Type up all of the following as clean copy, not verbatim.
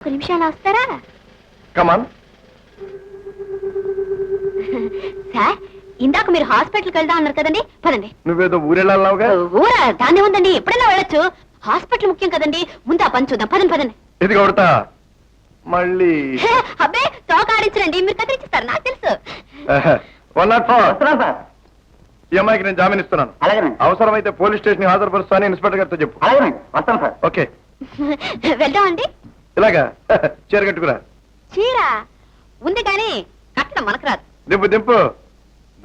ఒక నిమిషాలు వస్తారా? కమాన్. సార్, ఇందాక మీరు హాస్పిటల్కి వెళ్దాం అన్నారు కదండి, పదండి. నువ్వేదో ఊరెళ్ళావుగా. ఊరా దాన్ని ఉందండి, ఎప్పుడైనా వెళ్ళొచ్చు. హాస్పిటల్ ముఖ్యం కదండి, ముందు ఆ పని చూద్దాం. పదండి పదండి. ఇది కొడతా మళ్ళీ. అబ్బే తోక ఆడించండి, మీరు కత్తిరిచ్చిస్తారు, నాకు తెలుసు. 104. ఈ అమ్మాయికి నేను జామీన్ ఇస్తున్నాను. అవసరమైతే పోలీస్ స్టేషన్ హాజరుపరుస్తానని ఇన్స్పెక్టర్ గారితో చెప్పు. వస్తాను సార్. ఓకే, వెళ్దామండి. ఇలాగా చీర కట్టుకురా. చీర ఉంది కానీ కట్టడం మనకు రాదు. దింపు దింపు,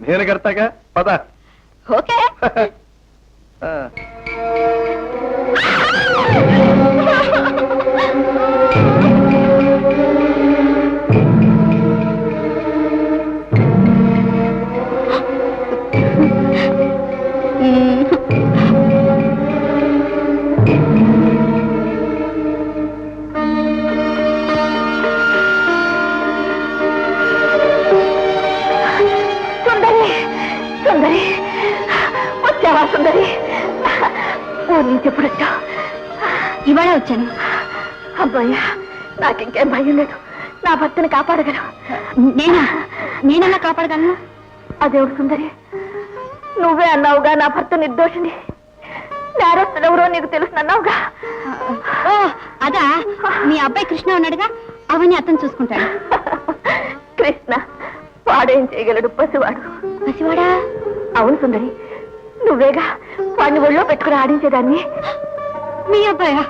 నేను కడతాగా. పద. ఓకే. సుందరి, వచ్చావా సుందరి? ఊరి నుంచి ఎప్పుడు వచ్చా? ఇవాళ వచ్చాను. అబ్బాయ్యా, నాకింకేం భయం లేదు. నా భర్తను కాపాడగలవు. నేనెలా కాపాడగలను? అదేవిడు సుందరి, నువ్వే అన్నావుగా నా భర్త నిర్దోషిని, నేరస్తులెవరో నీకు తెలుసునన్నావుగా. ఓ అదా, మీ అబ్బాయి కృష్ణ ఉన్నాడుగా, అవన్నీ అతను చూసుకుంటాడు. కృష్ణ వాడేం చేయగలడు? పసివాడు. పసివాడా? అవును సుందరి, నువ్వేగా వాడిని ఒళ్ళో పెట్టుకుని ఆడించేదాన్ని. మీ అబ్బాయా?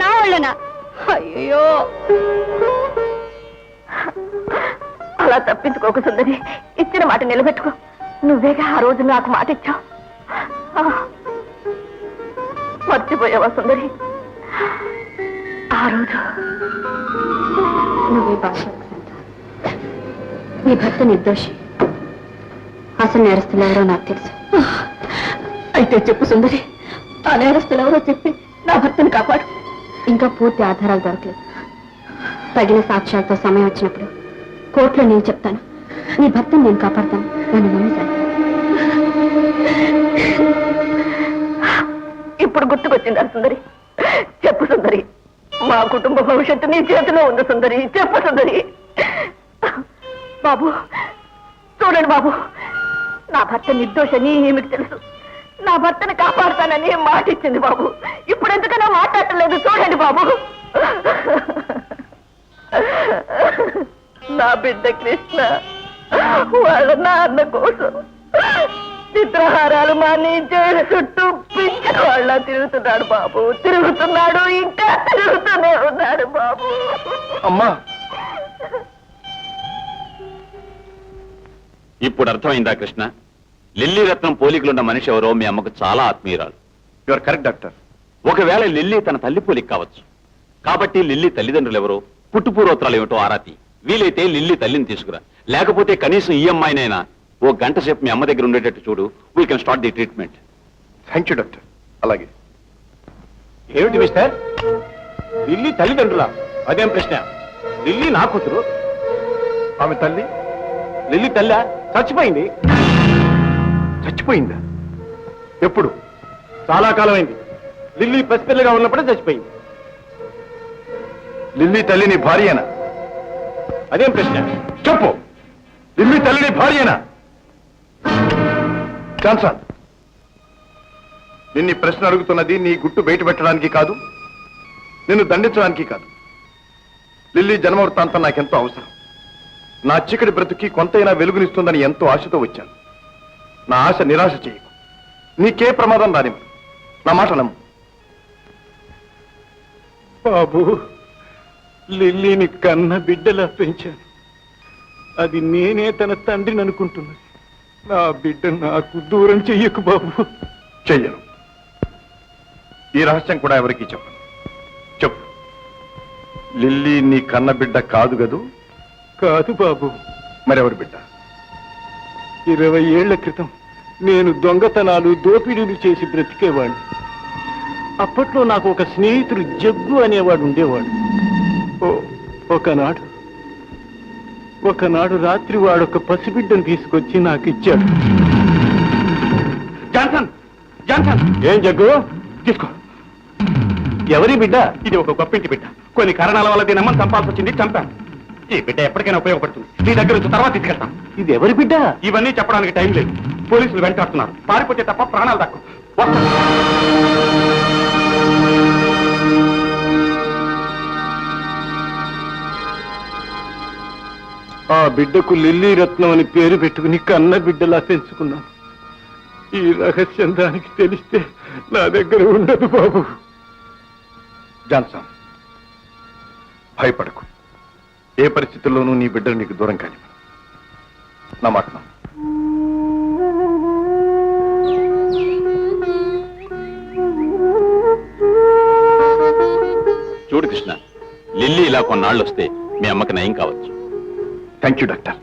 నా వాళ్ళనా? అయ్యో, అలా తప్పించుకోకు సుందరి, ఇచ్చిన మాట నిలబెట్టుకో. నువ్వేగా ఆ రోజు నాకు మాట ఇచ్చావు. మర్చిపోయావా సుందరి? ఆ రోజు నువ్వే బాగా, నీ భర్త నిర్దోషి, అసలు నేరస్తులు ఎవరో నాకు తెలుసు. అయితే చెప్పు సుందరి, ఆ నేరస్తులు ఎవరో చెప్పి నా భర్తను కాపాడు. ఇంకా పూర్తి ఆధారాలు దొరకలేదు. తగిన సాక్ష్యాలతో సమయం వచ్చినప్పుడు కోర్టులో నేను చెప్తాను. నీ భర్తను నేను కాపాడతాను, నన్ను నమ్మేశాను. ఇప్పుడు గుర్తుకొచ్చిందా సుందరి? చెప్పు సుందరి, మా కుటుంబ భవిష్యత్తు నీ చేతిలో ఉంది సుందరి. చెప్పు సుందరి. బాబు చూడండి బాబు, నా భర్త నిర్దోషని ఏమిటి తెలుసు. నా భర్తను కాపాడుతానని మాట ఇచ్చింది బాబు. ఇప్పుడు ఎందుకన్నా మాట్లాడలేదు. చూడండి బాబు, నా బిడ్డ కృష్ణ వాళ్ళ నాన్న కోసం చిత్రహారాలు మాని జైలు చుట్టూ పిచ్చి వాళ్ళ తిరుగుతున్నాడు బాబు. తిరుగుతున్నాడు, ఇంకా తిరుగుతూనే ఉన్నాడు బాబు. అమ్మా, ఇప్పుడు అర్థమైందా కృష్ణ? లిల్లీ రత్నం పోలికలున్న మనిషి ఎవరో మీ అమ్మకు చాలా ఆత్మీయురాలు. You are correct doctor. ఒకవేళ లిల్లీ తన తల్లి పోలిక కావచ్చు. కాబట్టి లిల్లీ తల్లిదండ్రులు ఎవరో, పుట్టుపూర్వోత్తరాలు ఏమిటో ఆరాతి. వీలైతే లిల్లీ తల్లిని తీసుకురా, లేకపోతే కనీసం ఈ అమ్మాయినైనా ఓ గంట సేపు మీ అమ్మ దగ్గర ఉండేటట్టు చూడు. We can start the treatment. Thank you doctor. అలాగే. ఏమిటి మిస్టర్, లిల్లీ తల్లిదండ్రులా? అదేం ప్రశ్న? లిల్లీ నా కూతురు. ఆమె తల్లి? లిల్లీ తల్లి చచ్చిపోయింది. చచ్చిపోయిందా? ఎప్పుడు? చాలా కాలమైంది. లిల్లీ పసిపిల్లగా ఉన్నప్పుడే చచ్చిపోయింది. లిల్లీ తల్లి నీ భార్యేనా? అదేం ప్రశ్న? చెప్పు, లిల్లీ తల్లి నీ భార్యేనా? జాన్సన్, నిన్ను ప్రశ్న అడుగుతున్నది నీ గుట్టు బయట పెట్టడానికి కాదు, నిన్ను దండించడానికి కాదు. లిల్లీ జన్మవృత్తాంతం నాకెంతో అవసరం. నా చీకటి బ్రతుకి కొంతైనా వెలుగునిస్తుందని ఎంతో ఆశతో వచ్చాను. నా ఆశ నిరాశ చేయకు. నీకే ప్రమాదం రానివ్వను. నా మాట నమ్ము. బాబు, లిల్లీని కన్న బిడ్డలా పెంచాను. అది నేనే తన తండ్రిని అనుకుంటున్నది. నా బిడ్డ నాకు దూరం చెయ్యకు బాబు. చెయ్యను. ఈ రహస్యం కూడా ఎవరికీ చెప్పను. చెప్పు, లిల్లీ నీ కన్న బిడ్డ కాదు గదు? కాదు బాబు. మరెవరి బిడ్డ? 20 ఏళ్ల క్రితం నేను దొంగతనాలు, దోపిడీలు చేసి బ్రతికేవాడిని. అప్పట్లో నాకు ఒక స్నేహితుడు జగ్గు అనేవాడు ఉండేవాడు. ఒకనాడు రాత్రి వాడొక పసిబిడ్డను తీసుకొచ్చి నాకు ఇచ్చాడు. Johnson, Johnson! ఏం జగ్గు? తీసుకో. ఎవరి బిడ్డ? ఇది ఒక గొప్పింటి బిడ్డ. కొన్ని కారణాల వల్ల దీని అమ్మని చంపాల్సి వచ్చింది, చంపాను. ఈ బిడ్డ ఎప్పటికైనా ఉపయోగపడుతుంది. నీ దగ్గర నుంచి తర్వాత తీసుకెళ్తాం. ఇది ఎవరి బిడ్డ? ఇవన్నీ చెప్పడానికి టైం లేదు. పోలీసులు వెంటాడుతున్నారు. పారిపోతే తప్ప ప్రాణాలు దక్కు. వస్తాను. ఆ బిడ్డకు లిల్లీ రత్నం అని పేరు పెట్టుకుని కన్న బిడ్డలా పెంచుకున్నాను. ఈ రహస్యం దానికి తెలిస్తే నా దగ్గర ఉండదు బాబు. జాన్సన్, భయపడకు. ఏ పరిస్థితుల్లోనూ నీ బిడ్డలు నీకు దూరం కాని నా మాట నమ్ము. చూడు కృష్ణ, లిల్లీ ఇలా కొన్నాళ్ళు వస్తే మీ అమ్మకి నయం కావచ్చు. Thank you doctor.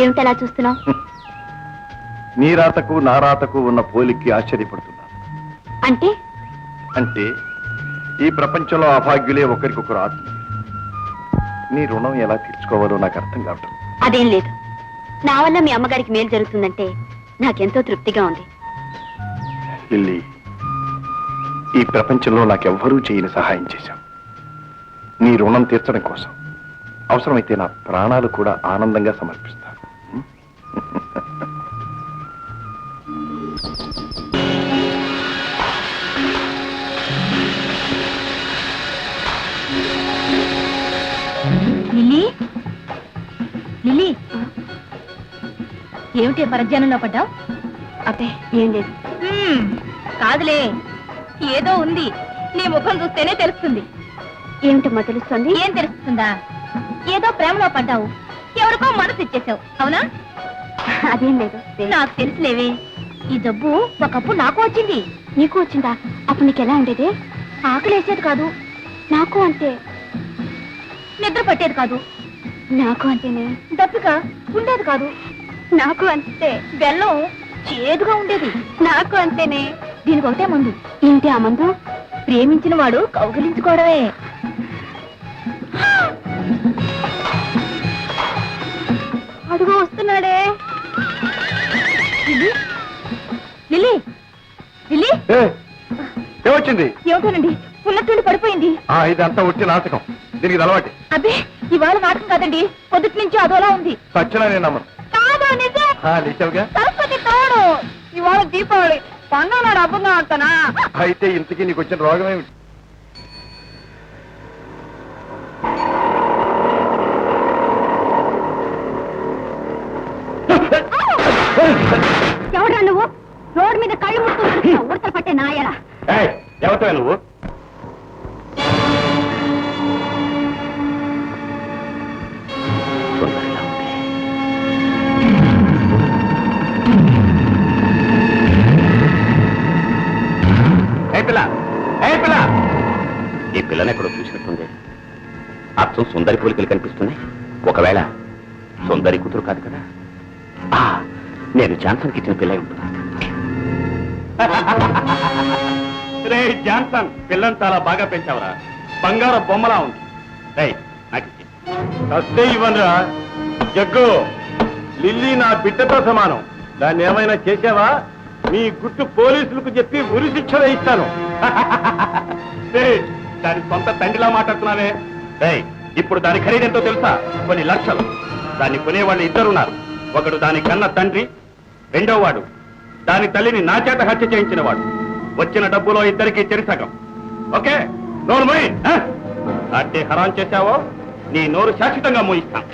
ఏమిటలా చూస్తున్నావు? నీ రాతకు నా రాతకు ఉన్న పోలికి ఆశ్చర్యపడుతున్నాను. అంటే అంటే ఈ ప్రపంచంలో అభాగ్యులే ఒకరికొకరు ఆత్మీయులు. నీ రుణం ఎలా తీర్చుకోవాలో నాకు అర్థం కావటం. అదేం లేదు. నా వల్ల మీ అమ్మగారికి మేలు జరుగుతుందంటే నాకెంతో తృప్తిగా ఉంది. లిల్లీ, ఈ ప్రపంచంలో నాకెవ్వరూ చేయని సహాయం చేశావు. నీ రుణం తీర్చడం కోసం అవసరమైతే నా ప్రాణాలు కూడా ఆనందంగా సమర్పిస్తాను. లిల్లీ, లిల్లీ, ఏమిటి పరధ్యానంలో పడ్డావు? అబ్బే ఏం లేదు. కాదులే, ఏదో ఉంది. నీ ముఖం చూస్తేనే తెలుస్తుంది. ఏమిటమ్మా తెలుస్తుంది? ఏం తెలుస్తుందా? ఏదో ప్రేమలో పడ్డావు, ఎవరికో మనసు ఇచ్చేసావు, అవునా? అదేం లేదు. నాకు తెలుసులేవే. ఈ జబ్బు ఒకప్పుడు నాకు వచ్చింది. నీకు వచ్చిందా? అప్పుడు నీకు ఎలా ఉండేది? ఆకలి వేసేది కాదు. నాకు అంతే. నిద్ర పట్టేది కాదు. నాకు అంతేనే. దప్పిక ఉండేది కాదు. నాకు అంతే. బెల్లం చేదుగా ఉండేది. నాకు అంతేనే. దీనికి ఒకటే మందు. ఏంటి ఆ మందు? ప్రేమించిన వాడు కౌగిలించుకోవడమే. అడుగు వస్తున్నాడే. లిల్లీ, లిల్లీ, లిల్లీ, ఏమొచ్చింది? ఏమిటోనండి, ఉన్నట్టుండి పడిపోయింది. ఇదంతా వచ్చి నాటకం. దీనికి అలవాటి. అబ్బే, ఇవాళ నాటకం కాదండి, పొద్దుటి నుంచి అదోలా ఉంది. సచ్చినా నేను నమ్మను. కాదు, నిజం. నిజంగా? సరస్వతి తోడు. ఇవాళ దీపావళి పండుగ నాడు అబ్బుగా ఆడతానా? అయితే ఇంతకీ నీకు వచ్చిన రోగం ఏమిటి? ఎవడా నువ్వు? రోడ్డు మీద కళ్ళు ముట్టుకుంటూ ఉడతలు పట్టే నాయలా. ఎవరితో నువ్వు? ఈ పిల్లని ఎక్కడో చూసినట్టుంది. అర్థం సుందరి పోలికలు కనిపిస్తున్నాయి. ఒకవేళ సుందరి కూతురు కాదు కదా. నేను జాన్సన్కి ఇచ్చిన పిల్ల ఉంటున్నా. రే జాన్సన్, పిల్లని చాలా బాగా పెంచావురా. బంగారు బొమ్మలా ఉంది. నాకు సస్తే ఇవ్వనురా. జగ్గు, లిల్లీ నా బిడ్డతో సమానం. దాన్ని ఏమైనా చేసావా మీ గుట్టు పోలీసులకు చెప్పి ఉరి శిక్ష వేయిస్తాను. దాని సొంత తండ్రిలా మాట్లాడుతున్నావే. ఇప్పుడు దాని ఖరీదెంతో తెలుసా? కొన్ని లక్షలు. దాన్ని కొనేవాళ్ళు ఇద్దరున్నారు. ఒకడు దాని కన్న తండ్రి, రెండో వాడు దాని తల్లిని నా చేత హత్య చేయించిన వాడు. వచ్చిన డబ్బులో ఇద్దరికి చెరిసగం. ఓకే, నోరు మూయి. అట్టే హరాం చేశావో నీ నోరు శాశ్వతంగా మూయిస్తాను.